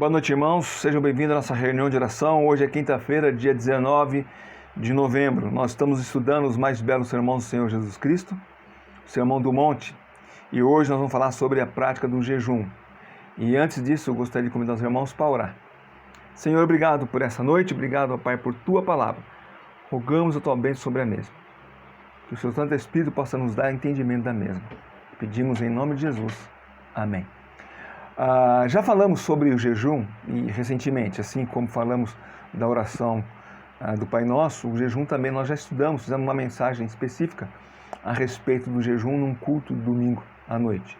Boa noite, irmãos. Sejam bem-vindos à nossa reunião de oração. Hoje é quinta-feira, dia 19 de novembro. Nós estamos estudando os mais belos sermões do Senhor Jesus Cristo, o Sermão do Monte. E hoje nós vamos falar sobre a prática do jejum. E antes disso, eu gostaria de convidar os irmãos para orar. Senhor, obrigado por essa noite. Obrigado, ó Pai, por Tua palavra. Rogamos a Tua bênção sobre a mesma. Que o Seu Santo Espírito possa nos dar entendimento da mesma. Pedimos em nome de Jesus. Amém. Já falamos sobre o jejum e recentemente, assim como falamos da oração do Pai Nosso, o jejum também nós já estudamos, fizemos uma mensagem específica a respeito do jejum num culto de domingo à noite.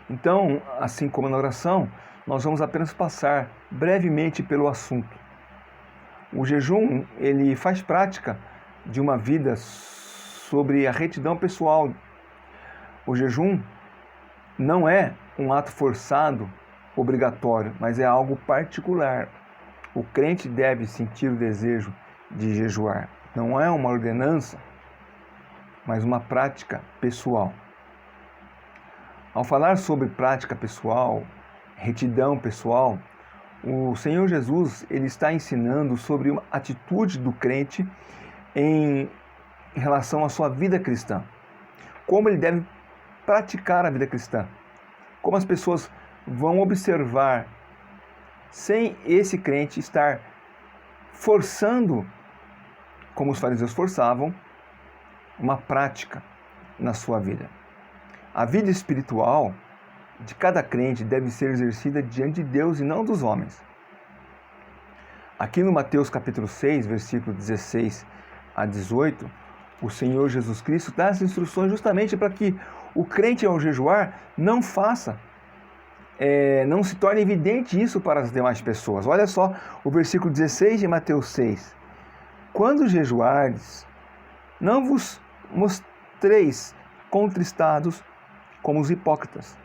Então, assim como na oração, nós vamos apenas passar brevemente pelo assunto. O jejum, ele faz prática de uma vida sobre a retidão pessoal. O jejum não é um ato forçado, obrigatório, mas é algo particular. O crente deve sentir o desejo de jejuar. Não é uma ordenança, mas uma prática pessoal. Ao falar sobre prática pessoal, retidão pessoal, o Senhor Jesus ele está ensinando sobre uma atitude do crente em relação à sua vida cristã. Como ele deve praticar a vida cristã. Como as pessoas vão observar, sem esse crente estar forçando, como os fariseus forçavam, uma prática na sua vida. A vida espiritual de cada crente deve ser exercida diante de Deus e não dos homens. Aqui no Mateus capítulo 6, versículo 16 a 18, o Senhor Jesus Cristo dá as instruções justamente para que o crente ao jejuar não se torne evidente isso para as demais pessoas. Olha só o versículo 16 de Mateus 6. Quando jejuardes, não vos mostreis contristados como os hipócritas,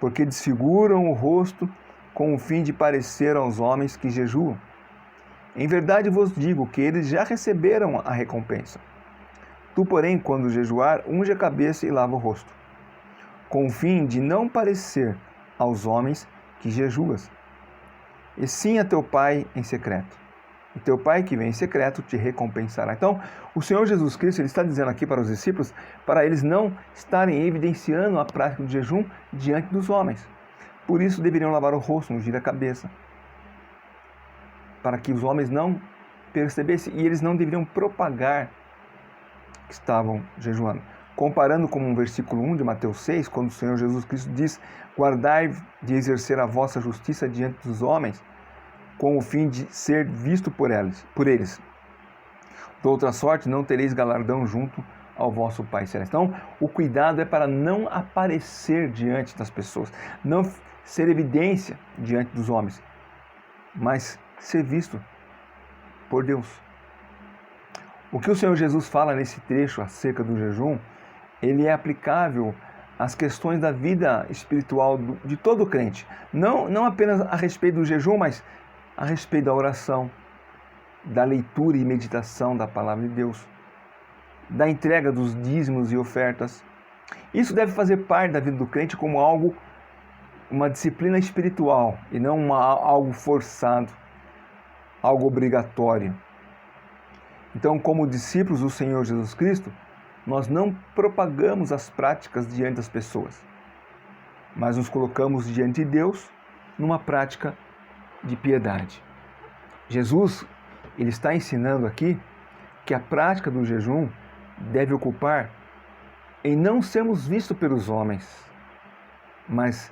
porque desfiguram o rosto com o fim de parecer aos homens que jejuam. Em verdade vos digo que eles já receberam a recompensa. Tu, porém, quando jejuar, unge a cabeça e lava o rosto, com o fim de não parecer aos homens que jejuas, e sim a teu Pai em secreto. E teu Pai que vem em secreto te recompensará. Então, o Senhor Jesus Cristo ele está dizendo aqui para os discípulos, para eles não estarem evidenciando a prática do jejum diante dos homens. Por isso deveriam lavar o rosto, ungir a cabeça, para que os homens não percebessem, e eles não deveriam propagar que estavam jejuando. Comparando com o versículo 1 de Mateus 6, quando o Senhor Jesus Cristo diz: guardai de exercer a vossa justiça diante dos homens, com o fim de ser visto por eles. De outra sorte, não tereis galardão junto ao vosso Pai Celeste. Então, o cuidado é para não aparecer diante das pessoas, não ser evidência diante dos homens, mas ser visto por Deus. O que o Senhor Jesus fala nesse trecho acerca do jejum, ele é aplicável às questões da vida espiritual de todo crente. Não apenas a respeito do jejum, mas a respeito da oração, da leitura e meditação da palavra de Deus, da entrega dos dízimos e ofertas. Isso deve fazer parte da vida do crente como algo, uma disciplina espiritual e não algo forçado, algo obrigatório. Então, como discípulos do Senhor Jesus Cristo, nós não propagamos as práticas diante das pessoas, mas nos colocamos diante de Deus numa prática de piedade. Jesus, ele está ensinando aqui que a prática do jejum deve ocupar em não sermos vistos pelos homens, mas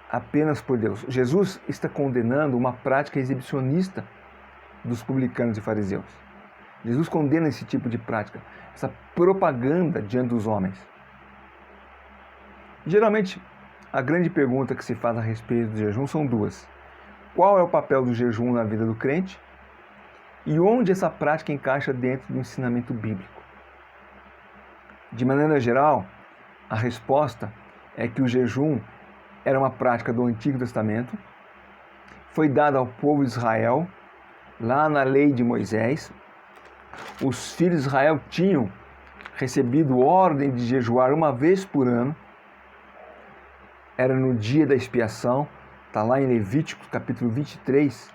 apenas por Deus. Jesus está condenando uma prática exibicionista dos publicanos e fariseus. Jesus condena esse tipo de prática, essa propaganda diante dos homens. Geralmente, a grande pergunta que se faz a respeito do jejum são duas. Qual é o papel do jejum na vida do crente? E onde essa prática encaixa dentro do ensinamento bíblico? De maneira geral, a resposta é que o jejum era uma prática do Antigo Testamento, foi dada ao povo de Israel, lá na lei de Moisés. Os filhos de Israel tinham recebido ordem de jejuar uma vez por ano, era no dia da expiação, Está lá em Levítico, capítulo 23,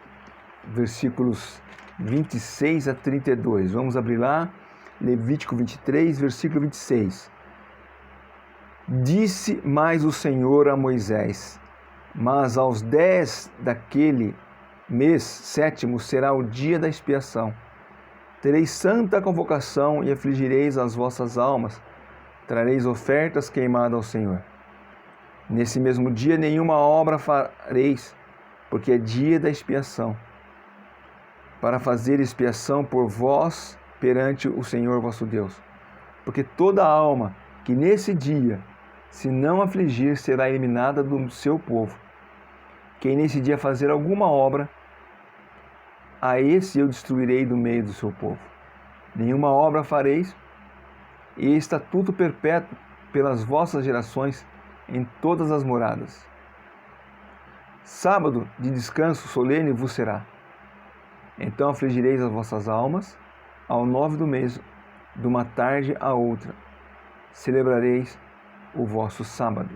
versículos 26 a 32. Vamos abrir lá, Levítico 23, versículo 26. Disse mais o Senhor a Moisés: mas aos 10 daquele mês sétimo será o dia da expiação. Tereis santa convocação e afligireis as vossas almas, trareis ofertas queimadas ao Senhor. Nesse mesmo dia nenhuma obra fareis, porque é dia da expiação, para fazer expiação por vós perante o Senhor vosso Deus. Porque toda alma que nesse dia se não afligir será eliminada do seu povo. Quem nesse dia fazer alguma obra, a esse eu destruirei do meio do seu povo. Nenhuma obra fareis, e estatuto perpétuo pelas vossas gerações em todas as moradas. Sábado de descanso solene vos será. Então afligireis as vossas almas, ao 9 do mês, de uma tarde à outra, celebrareis o vosso sábado.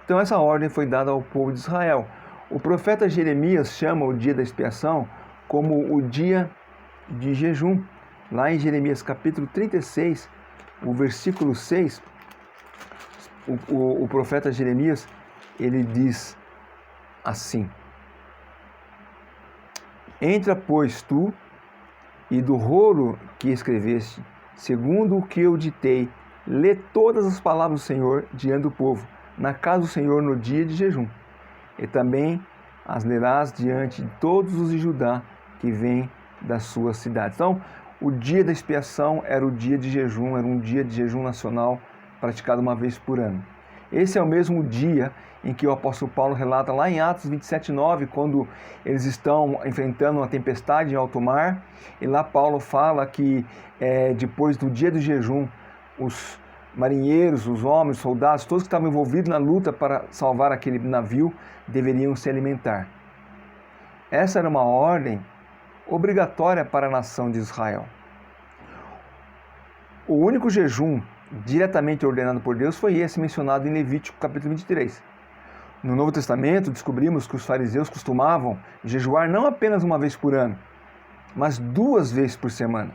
Então essa ordem foi dada ao povo de Israel. O profeta Jeremias chama o dia da expiação como o dia de jejum. Lá em Jeremias capítulo 36, o versículo 6, o profeta Jeremias, ele diz assim: entra, pois, tu, e do rolo que escreveste, segundo o que eu ditei, lê todas as palavras do Senhor diante do povo, na casa do Senhor no dia de jejum. E também as lerás diante de todos os de Judá que vêm das suas cidades. Então, o dia da expiação era o dia de jejum, era um dia de jejum nacional praticado uma vez por ano. Esse é o mesmo dia em que o apóstolo Paulo relata lá em Atos 27:9, quando eles estão enfrentando uma tempestade em alto mar, e lá Paulo fala que depois do dia do jejum, os marinheiros, os homens, os soldados, todos que estavam envolvidos na luta para salvar aquele navio, deveriam se alimentar. Essa era uma ordem obrigatória para a nação de Israel. O único jejum diretamente ordenado por Deus foi esse mencionado em Levítico capítulo 23. No Novo Testamento, descobrimos que os fariseus costumavam jejuar não apenas uma vez por ano, mas 2 vezes por semana.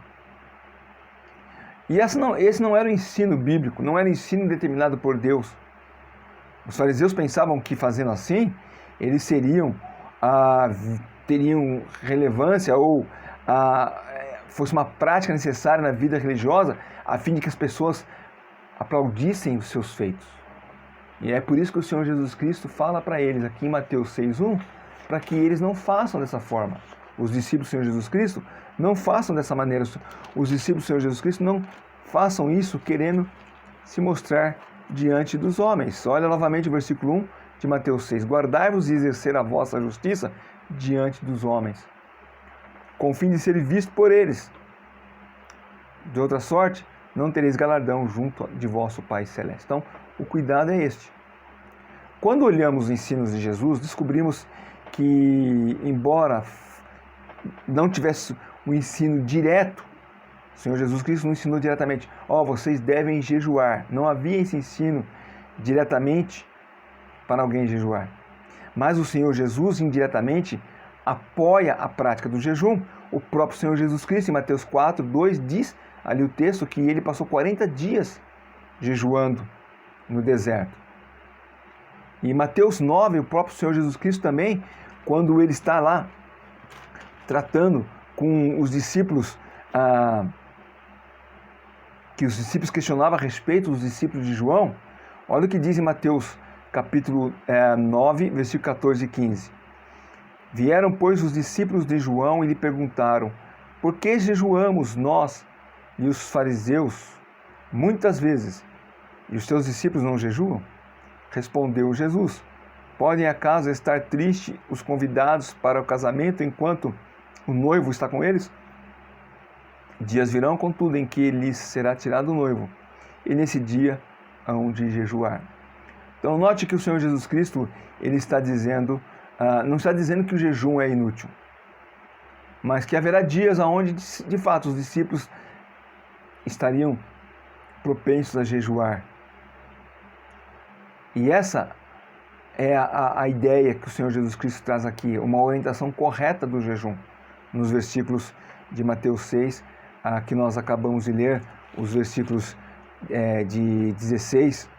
E esse não era o ensino bíblico, não era o ensino determinado por Deus. Os fariseus pensavam que fazendo assim, eles teriam relevância ou fosse uma prática necessária na vida religiosa, a fim de que as pessoas aplaudissem os seus feitos. E é por isso que o Senhor Jesus Cristo fala para eles aqui em Mateus 6:1, para que eles não façam dessa forma. Os discípulos do Senhor Jesus Cristo não façam dessa maneira. Os discípulos do Senhor Jesus Cristo não façam isso querendo se mostrar diante dos homens. Olha novamente o versículo 1 de Mateus 6. Guardai-vos e exercer a vossa justiça diante dos homens, com o fim de ser visto por eles. De outra sorte, não tereis galardão junto de vosso Pai Celeste. Então, o cuidado é este. Quando olhamos os ensinos de Jesus, descobrimos que, embora não tivesse um ensino direto, o Senhor Jesus Cristo não ensinou diretamente, vocês devem jejuar. Não havia esse ensino diretamente para alguém jejuar. Mas o Senhor Jesus, indiretamente, apoia a prática do jejum. O próprio Senhor Jesus Cristo, em Mateus 4:2, diz ali o texto que ele passou 40 dias jejuando no deserto. E em Mateus 9, o próprio Senhor Jesus Cristo também, quando ele está lá tratando com os discípulos, que os discípulos questionavam a respeito dos discípulos de João, olha o que diz em Mateus capítulo 9, versículo 14 e 15. Vieram, pois, os discípulos de João e lhe perguntaram: por que jejuamos nós e os fariseus muitas vezes, e os teus discípulos não jejuam? Respondeu Jesus: podem acaso estar tristes os convidados para o casamento enquanto o noivo está com eles? Dias virão, contudo, em que lhes será tirado o noivo, e nesse dia hão de jejuar. Então note que o Senhor Jesus Cristo, ele está dizendo, não está dizendo que o jejum é inútil, mas que haverá dias onde, de fato, os discípulos estariam propensos a jejuar. E essa é a ideia que o Senhor Jesus Cristo traz aqui, uma orientação correta do jejum, nos versículos de Mateus 6, que nós acabamos de ler, os versículos de 16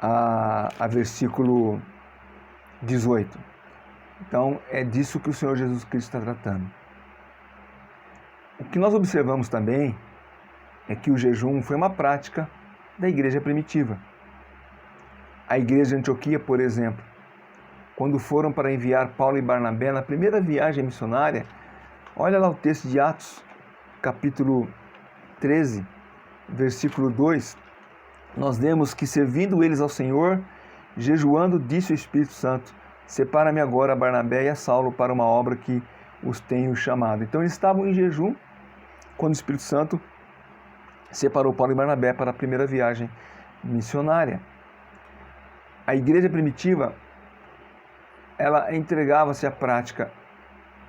a versículo 18. Então, é disso que o Senhor Jesus Cristo está tratando. O que nós observamos também é que o jejum foi uma prática da igreja primitiva. A igreja de Antioquia, por exemplo, quando foram para enviar Paulo e Barnabé na primeira viagem missionária, olha lá o texto de Atos, capítulo 13, versículo 2, nós vemos que, servindo eles ao Senhor, jejuando, disse o Espírito Santo: separa-me agora a Barnabé e a Saulo para uma obra que os tenho chamado. Então eles estavam em jejum quando o Espírito Santo separou Paulo e Barnabé para a primeira viagem missionária. A igreja primitiva, ela entregava-se à prática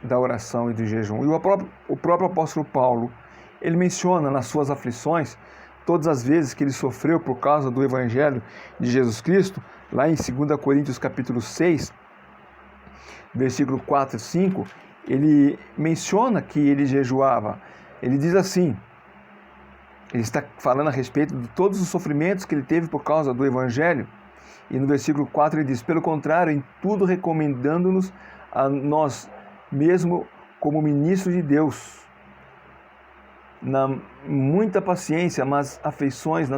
da oração e do jejum. E o próprio apóstolo Paulo, ele menciona nas suas aflições, todas as vezes que ele sofreu por causa do Evangelho de Jesus Cristo, lá em 2 Coríntios capítulo 6, versículo 4 e 5, ele menciona que ele jejuava. Ele diz assim, ele está falando a respeito de todos os sofrimentos que ele teve por causa do Evangelho, e no versículo 4 ele diz: pelo contrário, em tudo recomendando-nos a nós mesmo como ministros de Deus, na muita paciência, nas aflições,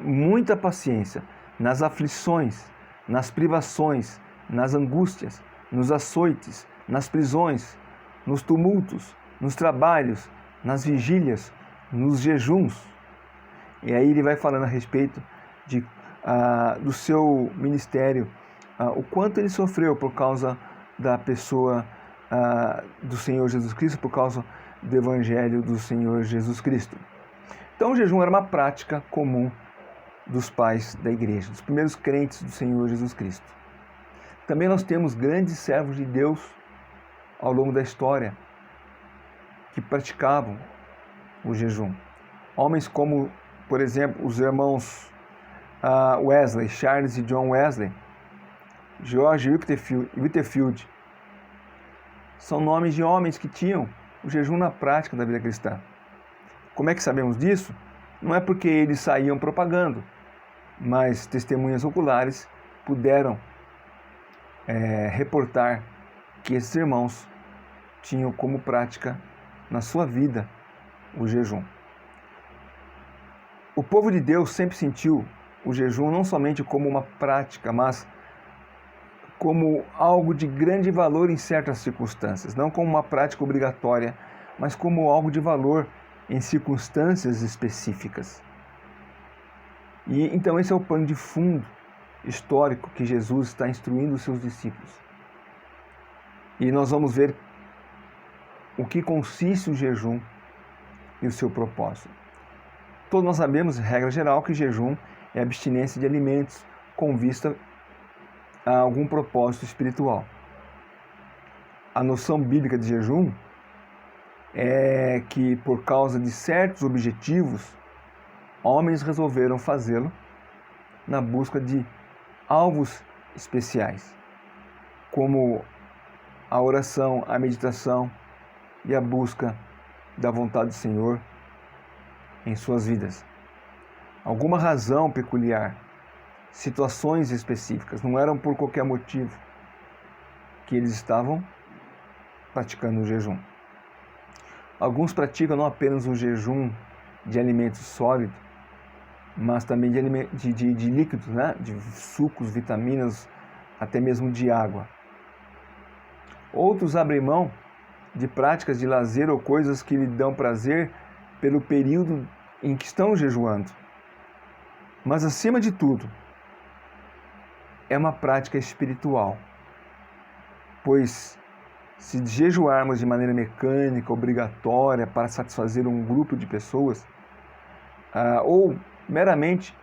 muita paciência, nas aflições, nas privações, nas angústias, nos açoites, nas prisões, nos tumultos, nos trabalhos, nas vigílias, nos jejuns. E aí ele vai falando a respeito do seu ministério, o quanto ele sofreu por causa da pessoa do Senhor Jesus Cristo, por causa do Evangelho do Senhor Jesus Cristo. Então o jejum era uma prática comum dos pais da igreja, dos primeiros crentes do Senhor Jesus Cristo. Também nós temos grandes servos de Deus ao longo da história que praticavam o jejum. Homens como, por exemplo, os irmãos Wesley, Charles e John Wesley, George Whitefield, são nomes de homens que tinham o jejum na prática da vida cristã. Como é que sabemos disso? Não é porque eles saíam propagando, mas testemunhas oculares puderam reportar que esses irmãos tinham como prática na sua vida o jejum. O povo de Deus sempre sentiu o jejum não somente como uma prática, mas como algo de grande valor em certas circunstâncias, não como uma prática obrigatória, mas como algo de valor em circunstâncias específicas. E então esse é o pano de fundo histórico que Jesus está instruindo os seus discípulos. E nós vamos ver o que consiste o jejum e o seu propósito. Todos nós sabemos, regra geral, que jejum é abstinência de alimentos com vista a algum propósito espiritual. A noção bíblica de jejum é que, por causa de certos objetivos, homens resolveram fazê-lo na busca de alvos especiais, como a oração, a meditação e a busca da vontade do Senhor em suas vidas. Alguma razão peculiar, situações específicas, não eram por qualquer motivo que eles estavam praticando o jejum. Alguns praticam não apenas o jejum de alimentos sólidos, mas também de líquidos, né? De sucos, vitaminas, até mesmo de água. Outros abrem mão de práticas de lazer ou coisas que lhe dão prazer pelo período em que estão jejuando. Mas, acima de tudo, é uma prática espiritual, pois se jejuarmos de maneira mecânica, obrigatória, para satisfazer um grupo de pessoas, ou meramente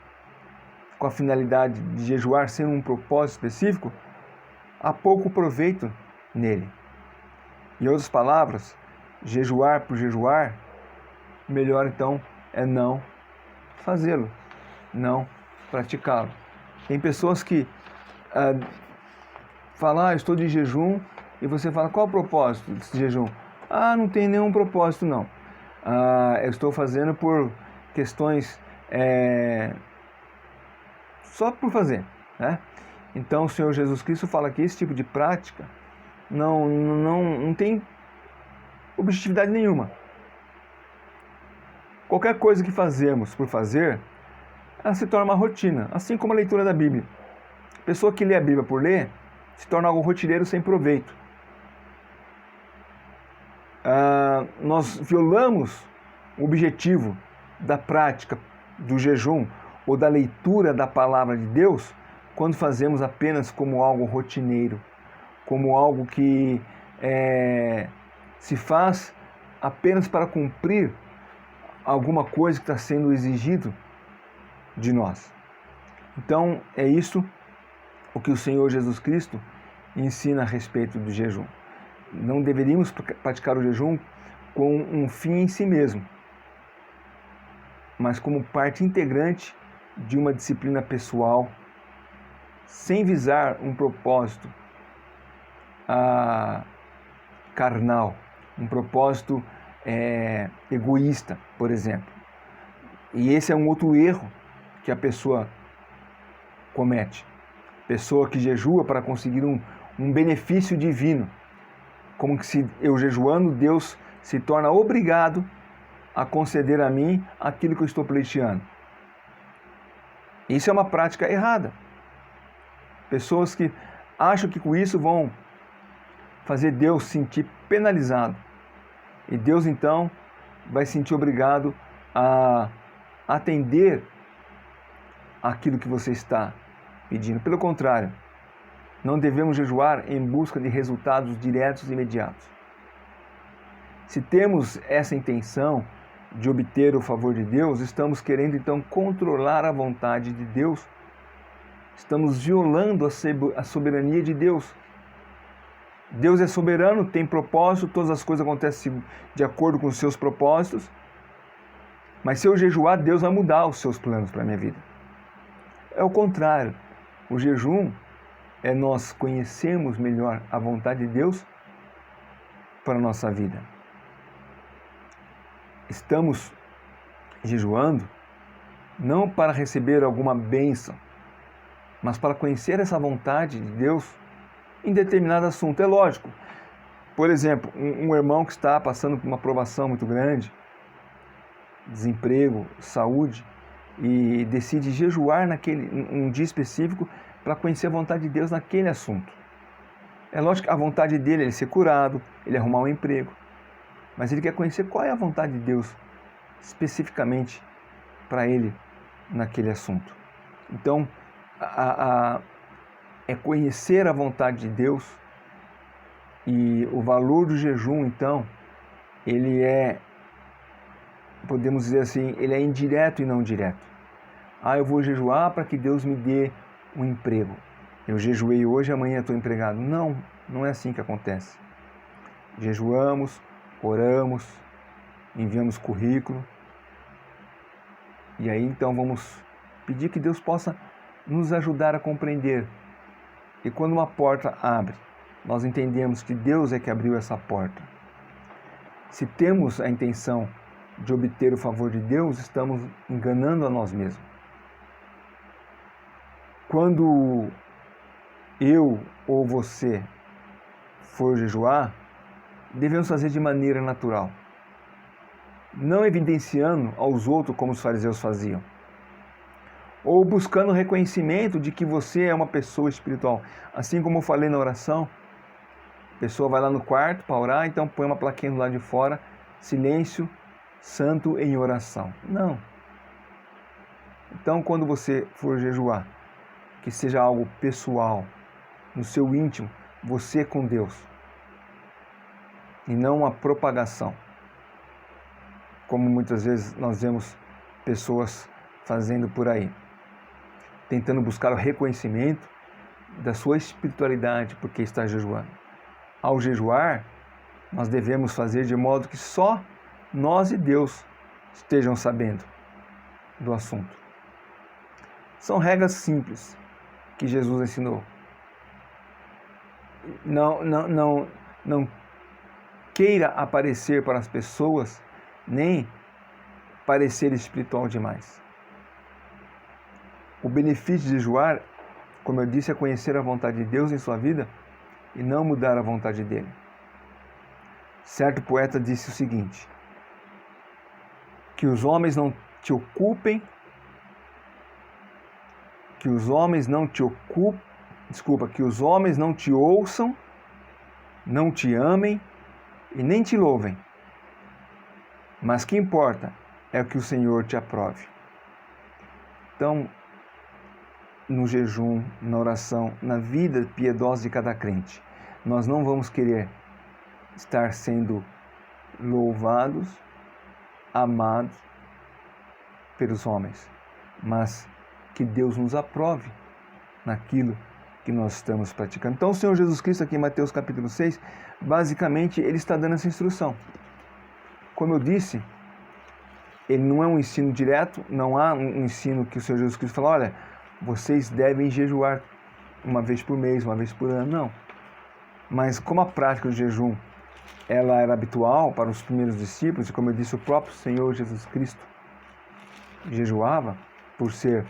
com a finalidade de jejuar sem um propósito específico, há pouco proveito nele. Em outras palavras, jejuar por jejuar, melhor então é não fazê-lo, não praticá-lo. Tem pessoas que falam, eu estou de jejum, e você fala, qual o propósito desse jejum? Não tem nenhum propósito não. Eu estou fazendo por questões só por fazer, né? Então o Senhor Jesus Cristo fala que esse tipo de prática não tem objetividade nenhuma. Qualquer coisa que fazemos por fazer, ela se torna uma rotina, assim como a leitura da Bíblia. A pessoa que lê a Bíblia por ler, se torna algo rotineiro sem proveito. Nós violamos o objetivo da prática do jejum ou da leitura da palavra de Deus quando fazemos apenas como algo rotineiro, como algo que se faz apenas para cumprir alguma coisa que está sendo exigido de nós. Então, é isso o que o Senhor Jesus Cristo ensina a respeito do jejum. Não deveríamos praticar o jejum com um fim em si mesmo, mas como parte integrante de uma disciplina pessoal, sem visar um propósito carnal, um propósito egoísta, por exemplo. E esse é um outro erro que a pessoa comete. Pessoa que jejua para conseguir um benefício divino. Como que se eu jejuando, Deus se torna obrigado a conceder a mim aquilo que eu estou pleiteando. Isso é uma prática errada. Pessoas que acham que com isso vão fazer Deus sentir penalizado. E Deus então vai se sentir obrigado a atender aquilo que você está pedindo. Pelo contrário, não devemos jejuar em busca de resultados diretos e imediatos. Se temos essa intenção de obter o favor de Deus, estamos querendo então controlar a vontade de Deus. Estamos violando a soberania de Deus. Deus é soberano, tem propósito, todas as coisas acontecem de acordo com os seus propósitos. Mas se eu jejuar, Deus vai mudar os seus planos para a minha vida. É o contrário. O jejum é nós conhecermos melhor a vontade de Deus para a nossa vida. Estamos jejuando não para receber alguma bênção, mas para conhecer essa vontade de Deus em determinado assunto. É lógico. Por exemplo, um irmão que está passando por uma provação muito grande, desemprego, saúde, e decide jejuar um dia específico para conhecer a vontade de Deus naquele assunto. É lógico que a vontade dele é ele ser curado, ele arrumar um emprego, mas ele quer conhecer qual é a vontade de Deus especificamente para ele naquele assunto. Então, é conhecer a vontade de Deus, e o valor do jejum, então, ele podemos dizer assim, ele é indireto e não direto. Eu vou jejuar para que Deus me dê um emprego. Eu jejuei hoje, amanhã estou empregado. Não, não é assim que acontece. Jejuamos, oramos, enviamos currículo, e aí então vamos pedir que Deus possa nos ajudar a compreender. E quando uma porta abre, nós entendemos que Deus é que abriu essa porta. Se temos a intenção de obter o favor de Deus, estamos enganando a nós mesmos. Quando eu ou você for jejuar, devemos fazer de maneira natural, não evidenciando aos outros como os fariseus faziam, ou buscando reconhecimento de que você é uma pessoa espiritual. Assim como eu falei na oração, a pessoa vai lá no quarto para orar, então põe uma plaquinha do lado de fora, silêncio, santo em oração. Não. Então, quando você for jejuar, que seja algo pessoal, no seu íntimo, você com Deus, e não uma propagação, como muitas vezes nós vemos pessoas fazendo por aí, tentando buscar o reconhecimento da sua espiritualidade porque está jejuando. Ao jejuar, nós devemos fazer de modo que só nós e Deus estejam sabendo do assunto. São regras simples, que Jesus ensinou. Não queira aparecer para as pessoas, nem parecer espiritual demais. O benefício de jejuar, como eu disse, é conhecer a vontade de Deus em sua vida e não mudar a vontade dele. Certo poeta disse o seguinte: que os homens não te ocupem, que os homens não te ouçam, não te amem e nem te louvem. Mas que importa é o que o Senhor te aprove. Então, no jejum, na oração, na vida piedosa de cada crente, nós não vamos querer estar sendo louvados, amados pelos homens, mas que Deus nos aprove naquilo que nós estamos praticando. Então o Senhor Jesus Cristo aqui em Mateus capítulo 6, basicamente ele está dando essa instrução. Como eu disse, ele não é um ensino direto, não há um ensino que o Senhor Jesus Cristo fala, olha, vocês devem jejuar uma vez por mês, uma vez por ano, não. Mas como a prática do jejum ela era habitual para os primeiros discípulos, e como eu disse, o próprio Senhor Jesus Cristo jejuava, por ser,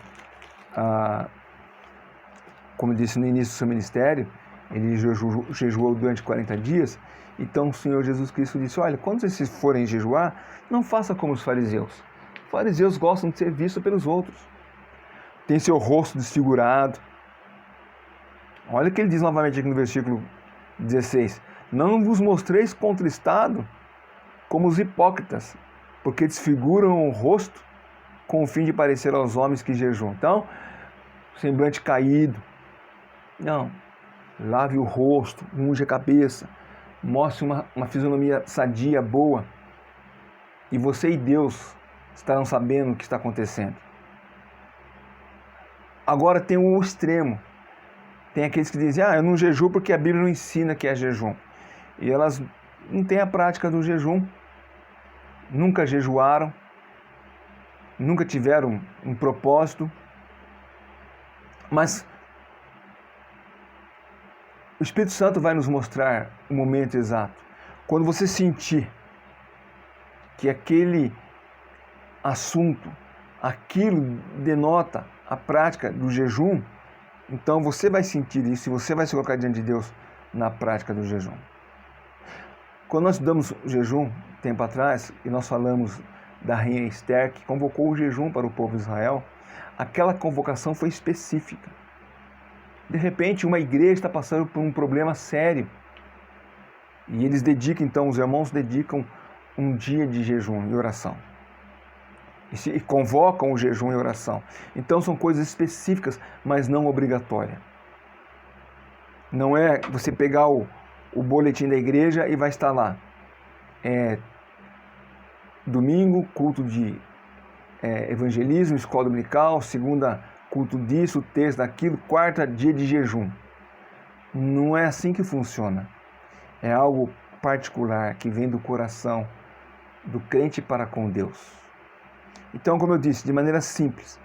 como eu disse no início do seu ministério, ele jejuou durante 40 dias, então o Senhor Jesus Cristo disse, olha, quando vocês forem jejuar, não faça como os fariseus. Os fariseus gostam de ser vistos pelos outros, tem seu rosto desfigurado. Olha o que ele diz novamente aqui no versículo 16, não vos mostreis contristado como os hipócritas, porque desfiguram o rosto com o fim de parecer aos homens que jejuam. Então, semblante caído. Não. Lave o rosto, unge a cabeça, mostre uma fisionomia sadia, boa. E você e Deus estarão sabendo o que está acontecendo. Agora tem o extremo. Tem aqueles que dizem, eu não jejuo porque a Bíblia não ensina que é jejum. E elas não têm a prática do jejum. Nunca jejuaram. Nunca tiveram um propósito. Mas o Espírito Santo vai nos mostrar o momento exato. Quando você sentir que aquele assunto, aquilo denota a prática do jejum, então você vai sentir isso e você vai se colocar diante de Deus na prática do jejum. Quando nós estudamos o jejum, tempo atrás, e nós falamos da rainha Esther, que convocou o jejum para o povo de Israel, aquela convocação foi específica. De repente, uma igreja está passando por um problema sério. E eles dedicam, então, os irmãos dedicam um dia de jejum e oração. E convocam o jejum e oração. Então, são coisas específicas, mas não obrigatórias. Não é você pegar o boletim da igreja e vai estar lá. Domingo, culto de evangelismo, escola dominical, segunda, culto disso, terça daquilo, quarta, dia de jejum. Não é assim que funciona. É algo particular que vem do coração do crente para com Deus. Então, como eu disse, de maneira simples,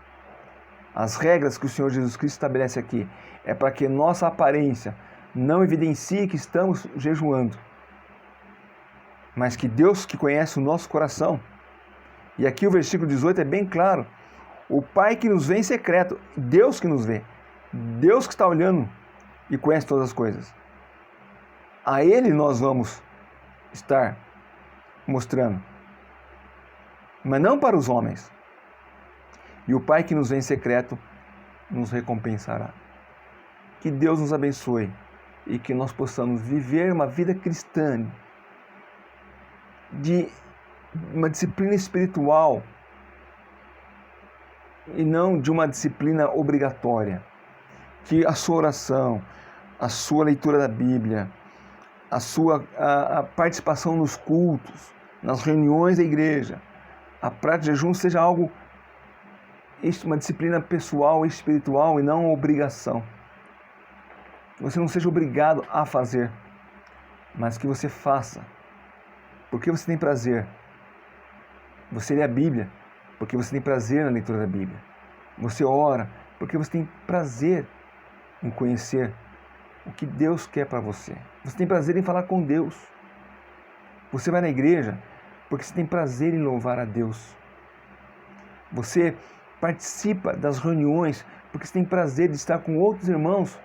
as regras que o Senhor Jesus Cristo estabelece aqui é para que nossa aparência não evidencie que estamos jejuando, mas que Deus, que conhece o nosso coração, e aqui o versículo 18 é bem claro, o Pai que nos vê em secreto, Deus que nos vê, Deus que está olhando e conhece todas as coisas, a Ele nós vamos estar mostrando, mas não para os homens. E o Pai que nos vê em secreto nos recompensará. Que Deus nos abençoe e que nós possamos viver uma vida cristã de uma disciplina espiritual e não de uma disciplina obrigatória. Que a sua oração, a sua leitura da Bíblia, a participação nos cultos, nas reuniões da igreja, a prática de jejum seja algo, uma disciplina pessoal e espiritual e não uma obrigação. Que você não seja obrigado a fazer, mas que você faça, porque você tem prazer. Você lê a Bíblia, porque você tem prazer na leitura da Bíblia. Você ora, porque você tem prazer em conhecer o que Deus quer para você. Você tem prazer em falar com Deus. Você vai na igreja porque você tem prazer em louvar a Deus. Você participa das reuniões porque você tem prazer de estar com outros irmãos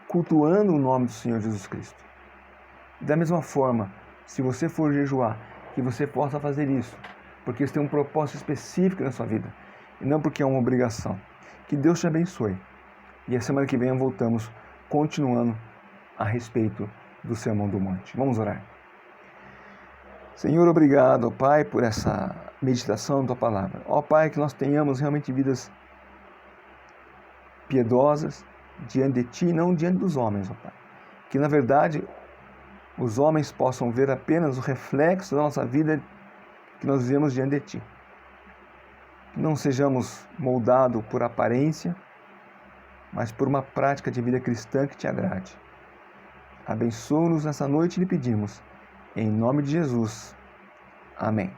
cultuando o nome do Senhor Jesus Cristo. Da mesma forma, se você for jejuar, que você possa fazer isso, porque você tem um propósito específico na sua vida, e não porque é uma obrigação. Que Deus te abençoe. E a semana que vem voltamos continuando a respeito do Sermão do Monte. Vamos orar. Senhor, obrigado, Pai, por essa meditação da Tua Palavra. Ó Pai, que nós tenhamos realmente vidas piedosas diante de Ti, não diante dos homens, ó Pai. Que, na verdade, os homens possam ver apenas o reflexo da nossa vida que nós vivemos diante de Ti. Que não sejamos moldados por aparência, mas por uma prática de vida cristã que Te agrade. Abençoa-nos nessa noite, lhe pedimos. Em nome de Jesus. Amém.